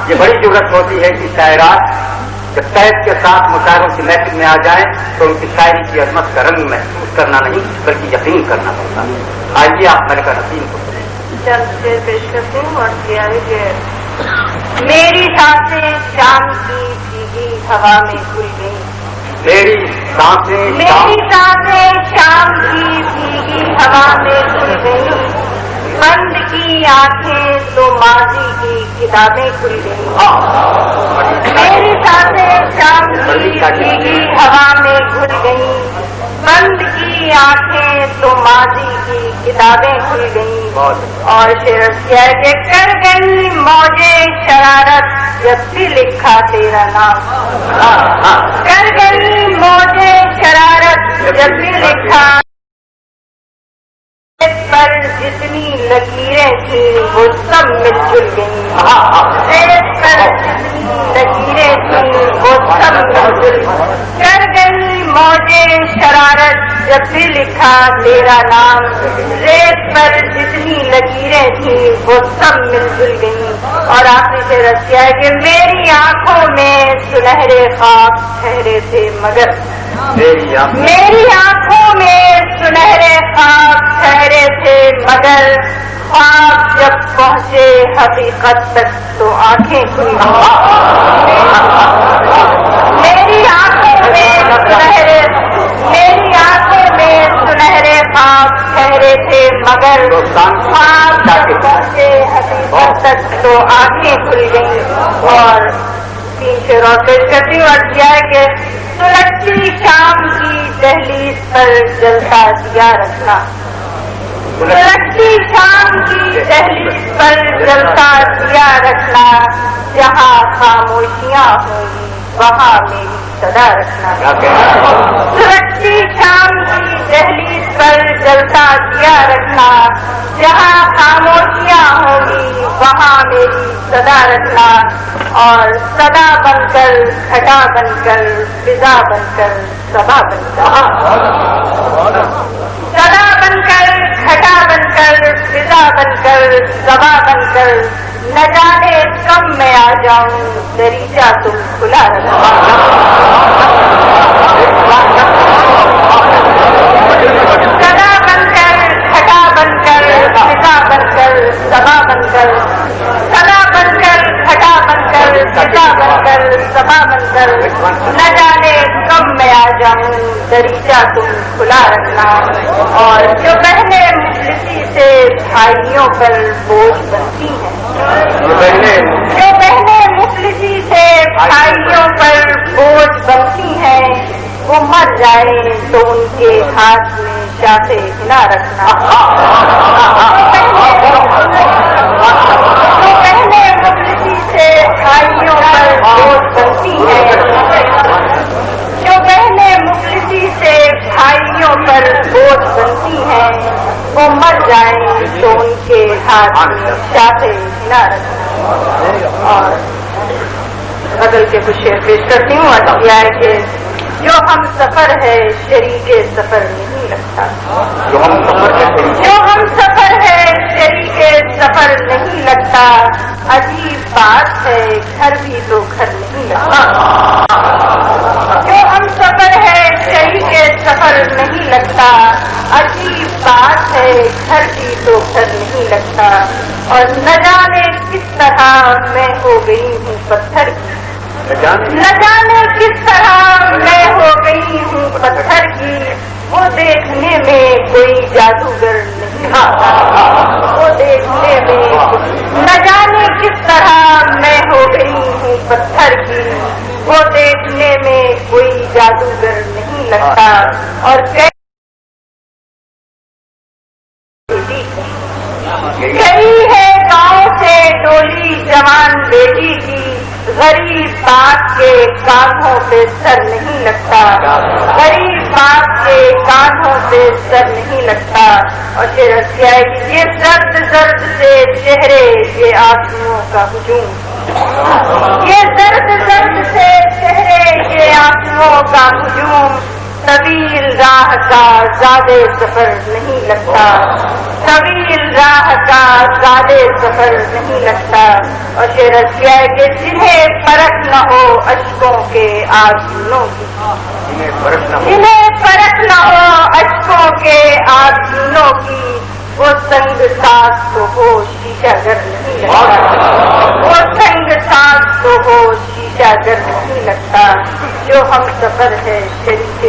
یہ بڑی ضرورت ہوتی ہے کہ شاعرات جب قید کے ساتھ مشاعروں کی محفل میں آ جائیں تو ان کی شاعری کی عظمت کا رنگ محسوس کرنا نہیں بلکہ یقین کرنا پڑتا ہے. آئیے آپ ملکہ نسیم کو چند شعر پیش کرتی ہوں اور کیا ہے کہ میری سانسیں شام کی بھیگی ہوا میں کھل گئی. میری سانسیں شام کی بھیگی ہوا میں کھل گئی. بند کی آنکھیں تو ماضی کی کتابیں کھل گئی. میری سانسیں شام کی بھیگی ہوا میں کھل گئی. بند کی آنکھیں تو ماضی کی کتابیں کھل گئیں. اور شعر کیا کہ کر گئی موجے شرارت جب بھی لکھا تیرا نام. کر گئی موجے شرارت جب بھی لکھا پر جتنی لکیریں تھیں وہ سب مل جل گئیں. پر جتنی لکیریں تھیں وہ سب مل جل کر گئی موجے شرارت جب بھی لکھا تیرا نام. ریت پر جتنی لکیریں تھیں وہ سب مل جل گئیں. اور آخری سے رسیا ہے کہ میری آنکھوں میں سنہرے خواب ٹھہرے تھے مگر میری آنکھوں میں سنہرے خواب ٹھہرے تھے مگر خواب جب پہنچے حقیقت تک تو آنکھیں کھلی. میری آنکھوں میں سنہرے خواب ٹھہرے تھے مگر خواب جب پہنچے حقیقت تک تو آنکھیں کھل گئیں. اور تین شعروں پیش کرتی ہوں. اور کیا ہے کہ سلگتی شام کی دہلیز پر جلتا دیا رکھنا. سلگتی شام کی دہلیز پر جلتا دیا رکھنا. جہاں خاموشیاں ہوں گی وہاں میری صدا رکھنا. سلگتی شام کی دہلیز پر جلتا دیا رکھنا. جہاں خاموشیاں ہوں گی وہاں میری صدا رکھنا. اور صدا بن کر گھٹا بن کر فضا بن کر صبا بن کر صدا بن کر گھٹا بن کر فضا بن کر صبا بن کر نہ جانے کب میں آ جاؤں دریچہ تم کھلا رکھنا. صدا بن کر گھٹا بن کر فضا بن کر صبا بن کر صدا بن کر گھٹا بن کر فضا بن کر صبا بن کر نہ جانے کب میں آ جاؤں دریچہ تم کھلا رکھنا. اور جو بہنیں مفلسی سے بھائیوں پر بوجھ بنتی ہیں جو بہنیں مفلسی سے بھائیوں پر بوجھ بنتی ہیں وہ مر جائیں تو ان کے ہاتھ میں شاخے ہلا رکھنا. جو بہنیں مفلسی سے بھائیوں پر بوجھ بنتی ہیں جو بہنیں مفلسی سے بھائیوں پر بوجھ بنتی ہیں وہ مر جائیں تو ان کے ہاتھ میں شاخے ہلا رکھنا. اور بدل کے کچھ شعر پیش کرتی ہوں. اور کیا ہے کہ جو ہم سفر ہے شریک سفر نہیں لگتا. جو ہم سفر ہے شریک سفر نہیں لگتا. عجیب بات ہے گھر بھی تو گھر نہیں لگتا. جو ہم سفر ہے شریک سفر نہیں لگتا. عجیب بات ہے گھر بھی تو گھر نہیں لگتا. اور نہ جانے کس طرح میں ہو گئی ہوں پتھر کی. نہ جانے کس طرح میں ہو گئی ہوں پتھر کی. وہ دیکھنے میں کوئی جادوگر نہیں آتا. وہ دیکھنے میں نہ جانے کس طرح میں ہو گئی ہوں پتھر کی. وہ دیکھنے میں کوئی جادوگر نہیں لگتا. اور گئی ہے گاؤں سے ڈولی جوان بیٹی کی. غریب باپ کے کانھوں پہ سر نہیں لگتا. غریب باپ کے کانھوں پہ سر نہیں لگتا. اور پھر کیا ہے کہ یہ زرد زرد سے چہرے یہ آنسوؤں کا ہجوم. یہ زرد زرد سے چہرے یہ آنسوؤں کا ہجوم. طویل راہ کا زیادہ سفر نہیں لگتا، طویل راہ کا زیادہ سفر نہیں لگتا۔ اور شعر کیا ہے کہ جنہیں فرق نہ ہو اشکوں کے آرزوؤں کی، جنہیں فرق نہ ہو اشکوں کے آرزوؤں کی، وہ سنگ ساز تو ہو شیشہ گر نہیں لگتا، وہ سنگ ساز تو ہو شیشہ گر نہیں لگتا، جو ہم سفر ہے شریک